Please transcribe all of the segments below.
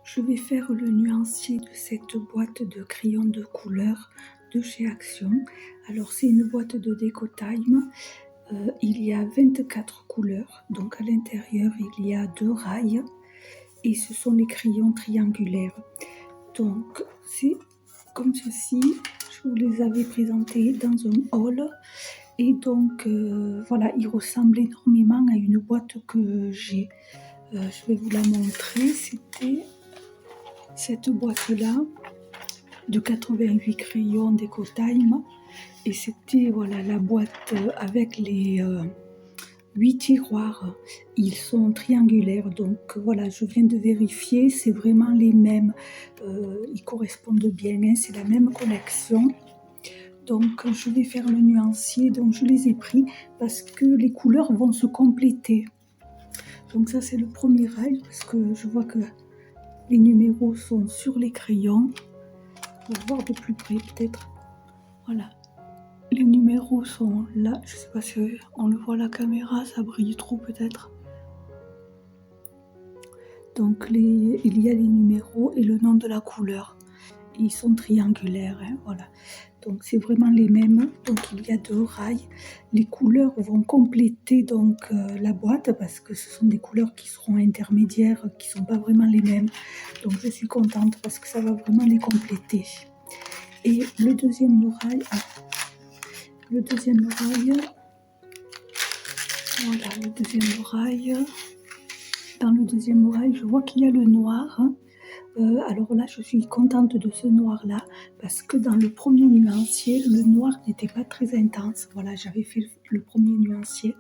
Je vais faire le nuancier de cette boîte de crayons de couleur de chez Action. Alors c'est une boîte de Decotime. Il y a 24 couleurs. Donc à l'intérieur il y a 2 rails et ce sont les crayons triangulaires. Donc c'est comme ceci. Je vous les avais présentés dans un haul. Et donc voilà, il ressemble énormément à une boîte que j'ai. Je vais vous la montrer. C'était cette boîte-là de 88 crayons Decotime. Et c'était voilà, la boîte avec les 8 tiroirs. Ils sont triangulaires. Donc voilà, je viens de vérifier. C'est vraiment les mêmes. Ils correspondent bien. Hein, c'est la même collection. Donc je vais faire le nuancier. Donc je les ai pris parce que les couleurs vont se compléter. Donc ça c'est le premier rail parce que je vois que les numéros sont sur les crayons. On va voir de plus près peut-être. Voilà. Les numéros sont là. Je ne sais pas si on le voit à la caméra, ça brille trop peut-être. Donc il y a les numéros et le nom de la couleur. Ils sont triangulaires, hein, voilà. Donc c'est vraiment les mêmes. Donc il y a 2 rails. Les couleurs vont compléter donc la boîte parce que ce sont des couleurs qui seront intermédiaires, qui ne sont pas vraiment les mêmes. Donc je suis contente parce que ça va vraiment les compléter. Et le deuxième rail, voilà, le deuxième rail. Dans le deuxième rail, je vois qu'il y a le noir. Alors là, je suis contente de ce noir-là parce que dans le premier nuancier, le noir n'était pas très intense. Voilà, j'avais fait le premier nuancier.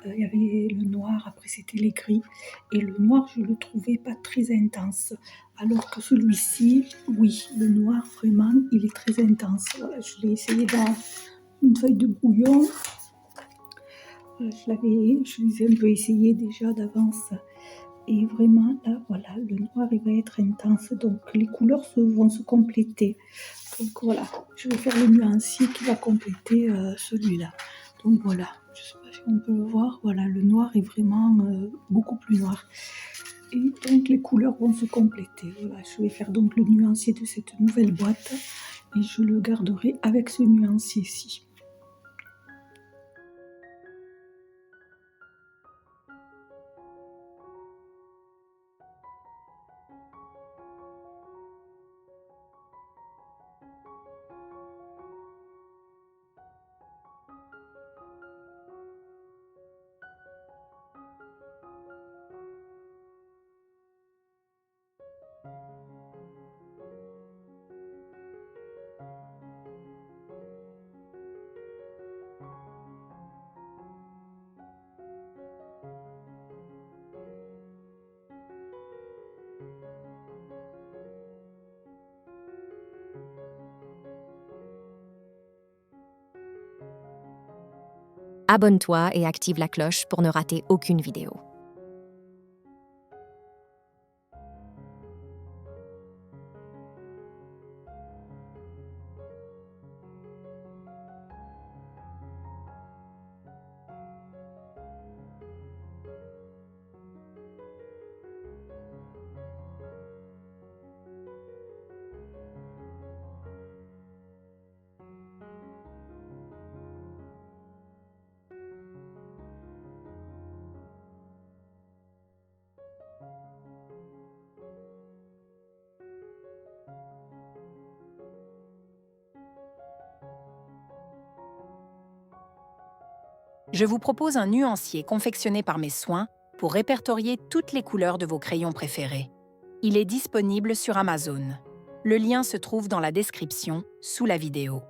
Il y avait le noir, après c'était les gris. Et le noir, je le trouvais pas très intense. Alors que celui-ci, oui, le noir, vraiment, il est très intense. Voilà, je l'ai essayé dans une feuille de brouillon. Je les ai un peu essayé déjà d'avance. Et vraiment, là, voilà, le noir, il va être intense. Donc, les couleurs vont se compléter. Donc, voilà, je vais faire le nuancier qui va compléter celui-là. Donc, voilà, je ne sais pas si on peut le voir. Voilà, le noir est vraiment beaucoup plus noir. Et donc, les couleurs vont se compléter. Voilà, je vais faire donc le nuancier de cette nouvelle boîte. Et je le garderai avec ce nuancier-ci. Abonne-toi et active la cloche pour ne rater aucune vidéo. Je vous propose un nuancier confectionné par mes soins pour répertorier toutes les couleurs de vos crayons préférés. Il est disponible sur Amazon. Le lien se trouve dans la description sous la vidéo.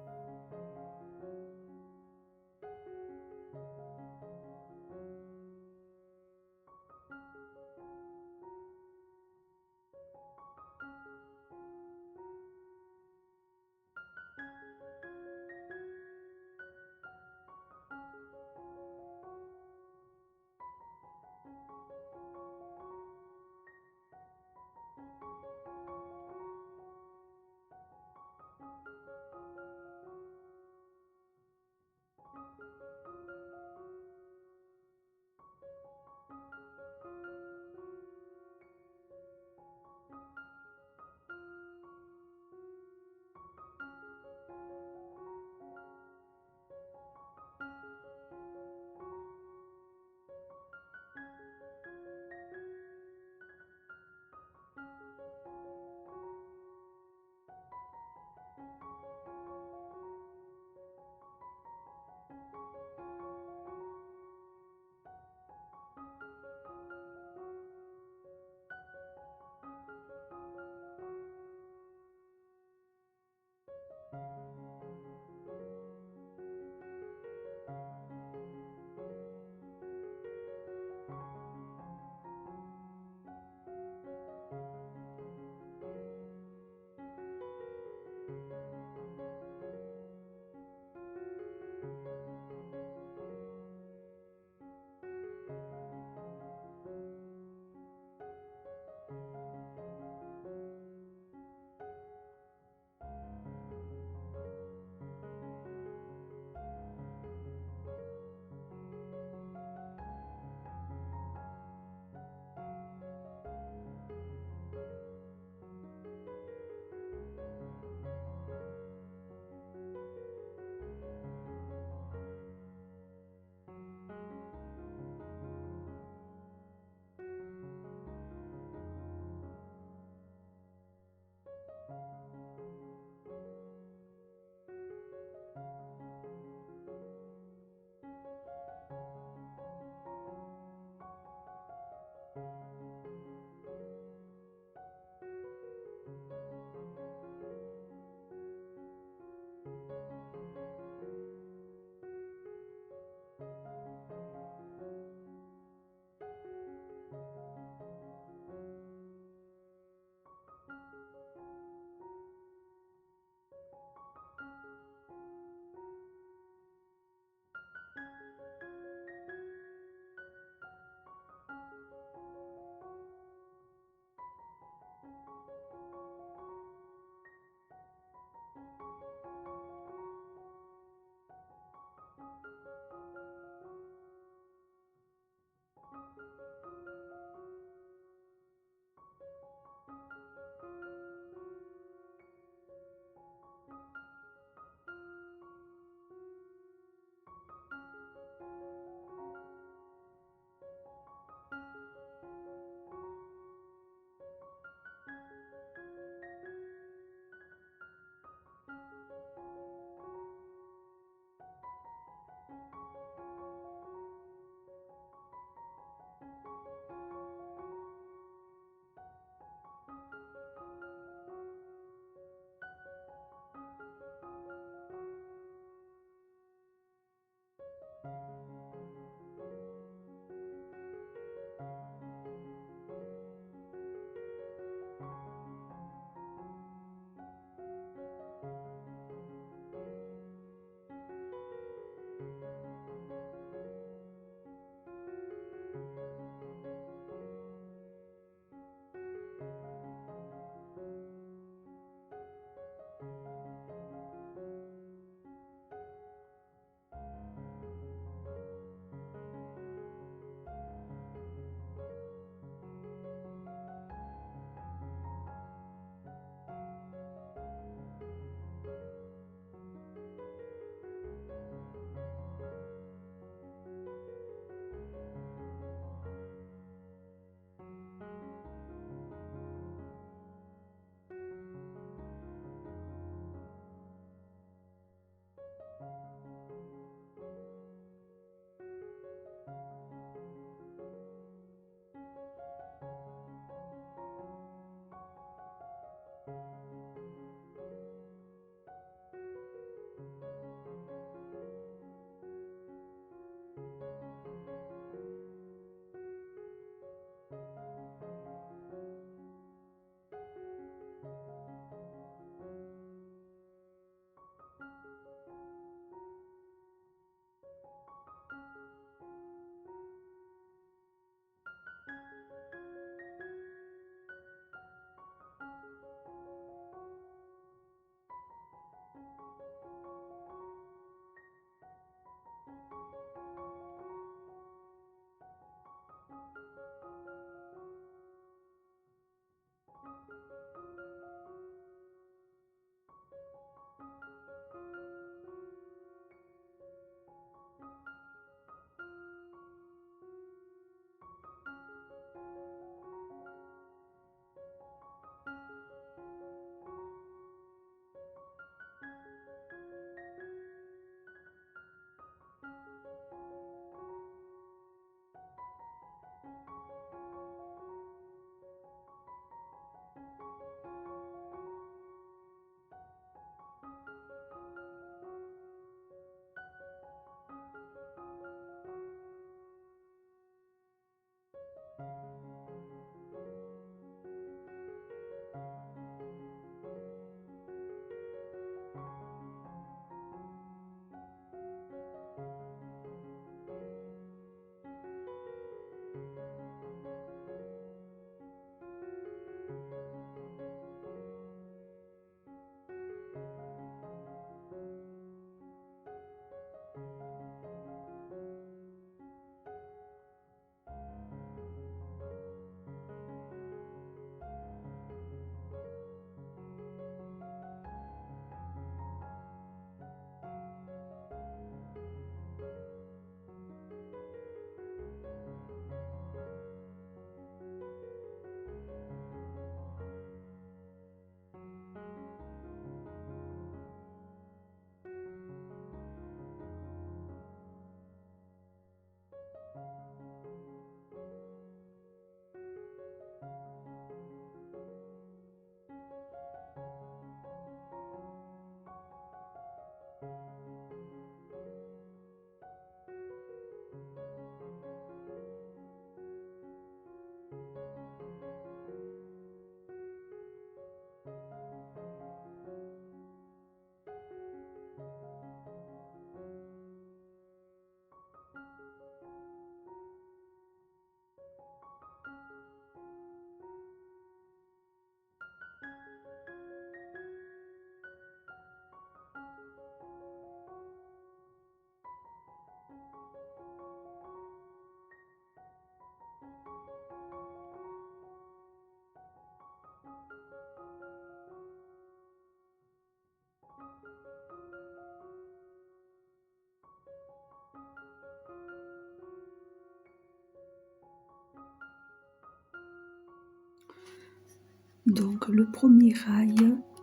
Donc le premier rail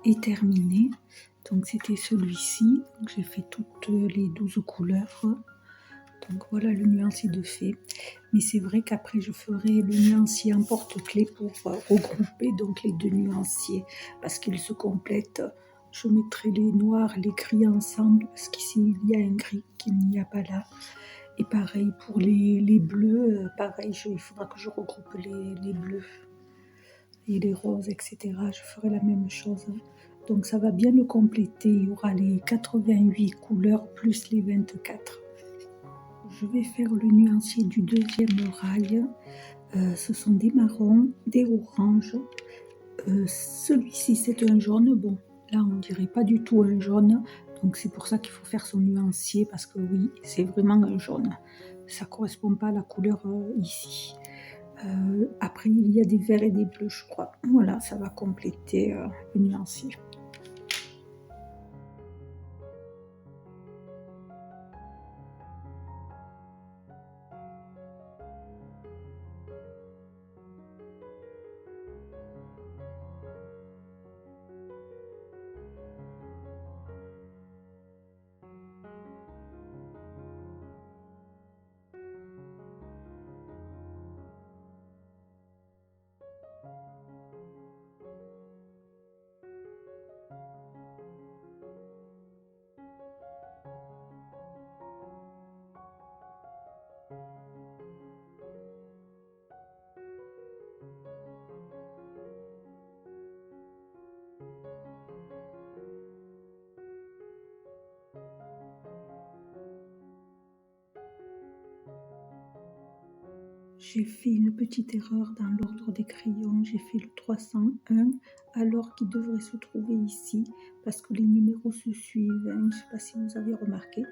est terminé, donc c'était celui-ci, j'ai fait toutes les 12 couleurs, donc voilà le nuancier de fait, mais c'est vrai qu'après je ferai le nuancier en porte-clés pour regrouper donc les deux nuanciers, parce qu'ils se complètent. Je mettrai les noirs, les gris ensemble, parce qu'ici il y a un gris qu'il n'y a pas là. Et pareil pour les bleus, pareil, il faudra que je regroupe les bleus et les roses, etc. Je ferai la même chose. Donc ça va bien le compléter. Il y aura les 88 couleurs plus les 24. Je vais faire le nuancier du deuxième rail. Ce sont des marrons, des oranges. Celui-ci c'est un jaune. Bon, là on dirait pas du tout un jaune. Donc c'est pour ça qu'il faut faire son nuancier, parce que oui, c'est vraiment un jaune. Ça correspond pas à la couleur ici. Après, il y a des verts et des bleus, je crois. Voilà, ça va compléter le nuancier. J'ai fait une petite erreur dans l'ordre des crayons, j'ai fait le 301 alors qu'il devrait se trouver ici, parce que les numéros se suivent, hein. Je ne sais pas si vous avez remarqué.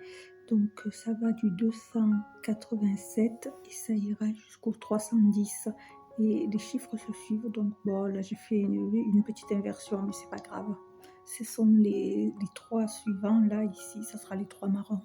Donc ça va du 287 et ça ira jusqu'au 310. Et les chiffres se suivent, donc bon, là j'ai fait une petite inversion, mais c'est pas grave. Ce sont les trois suivants, là, ici, ça sera les trois marrons.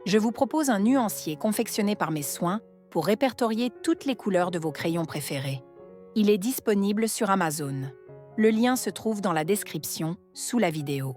Je vous propose un nuancier confectionné par mes soins pour répertorier toutes les couleurs de vos crayons préférés. Il est disponible sur Amazon. Le lien se trouve dans la description sous la vidéo.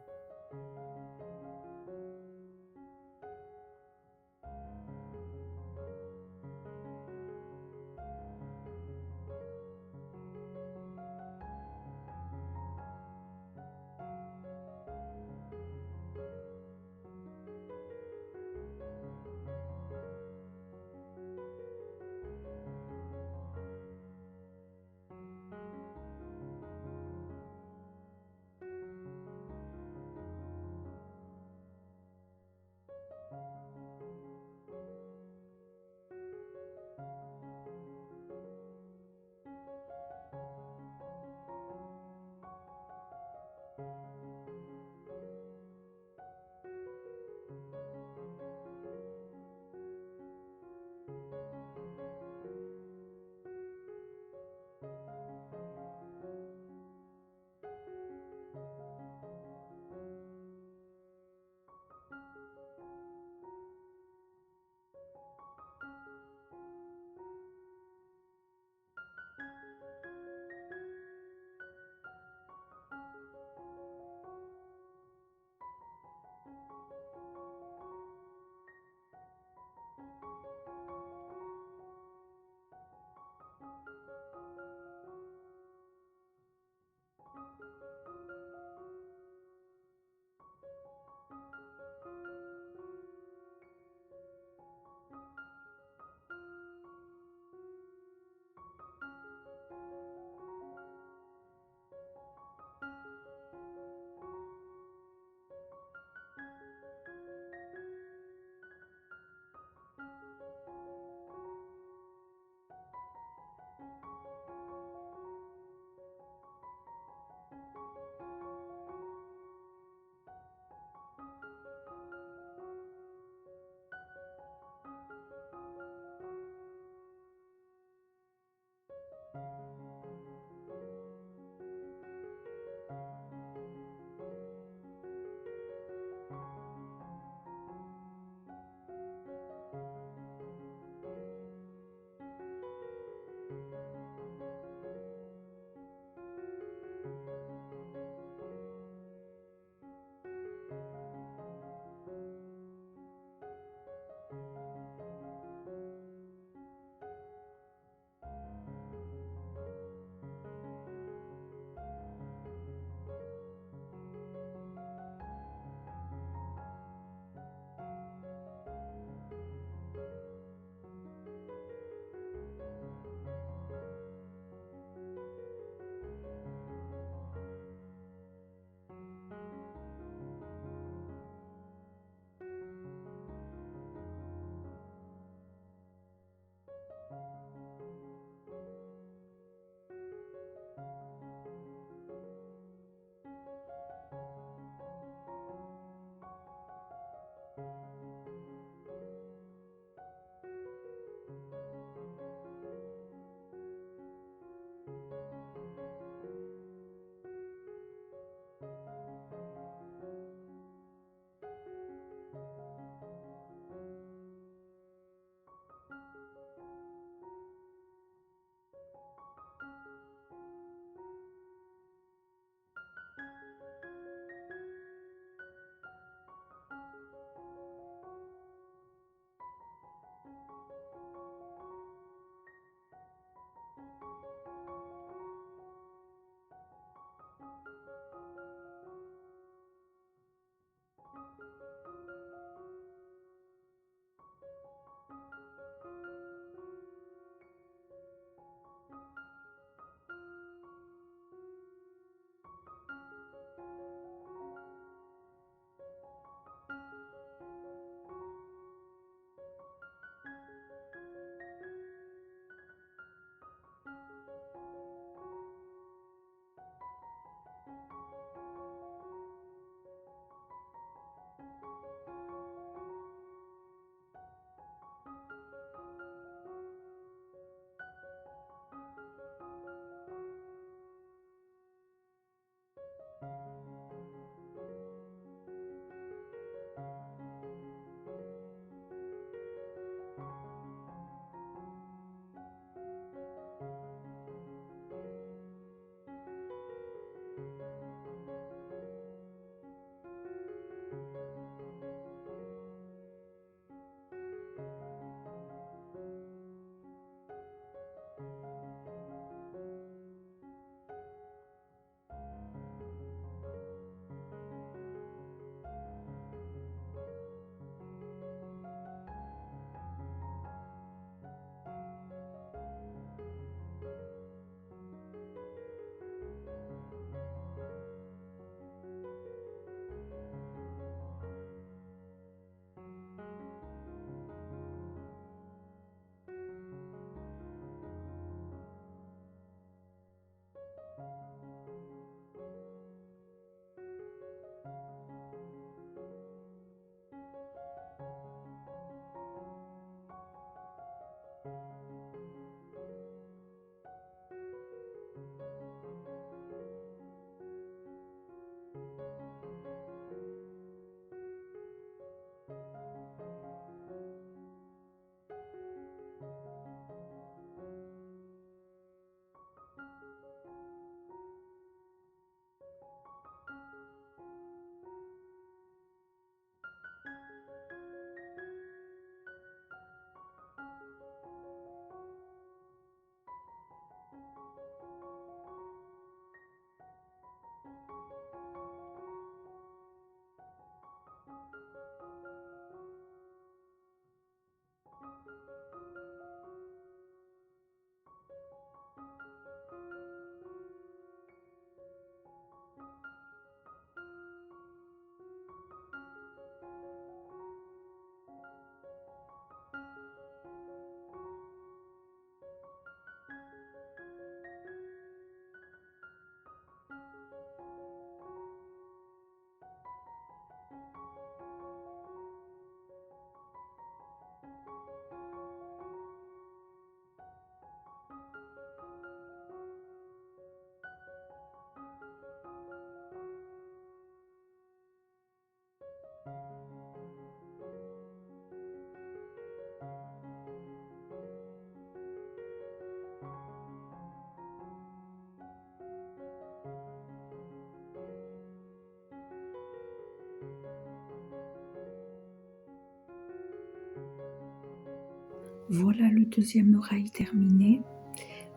Voilà le deuxième rail terminé.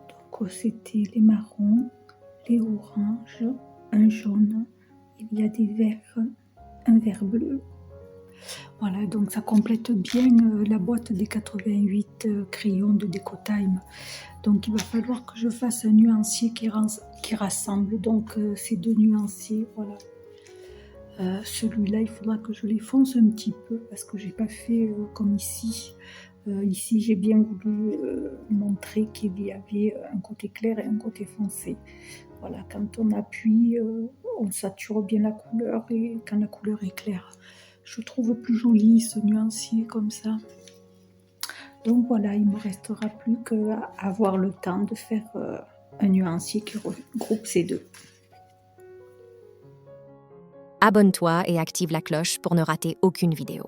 Donc c'était les marrons, les oranges, un jaune, il y a des verts, un vert bleu. Voilà, donc ça complète bien la boîte des 88 crayons de Decotime. Donc il va falloir que je fasse un nuancier qui rassemble donc ces deux nuanciers, voilà. Celui-là, il faudra que je les fonce un petit peu parce que j'ai pas fait comme ici. Ici, j'ai bien voulu montrer qu'il y avait un côté clair et un côté foncé. Voilà, quand on appuie, on sature bien la couleur et quand la couleur est claire. Je trouve plus joli ce nuancier comme ça. Donc voilà, il ne me restera plus qu'à avoir le temps de faire un nuancier qui regroupe ces deux. Abonne-toi et active la cloche pour ne rater aucune vidéo.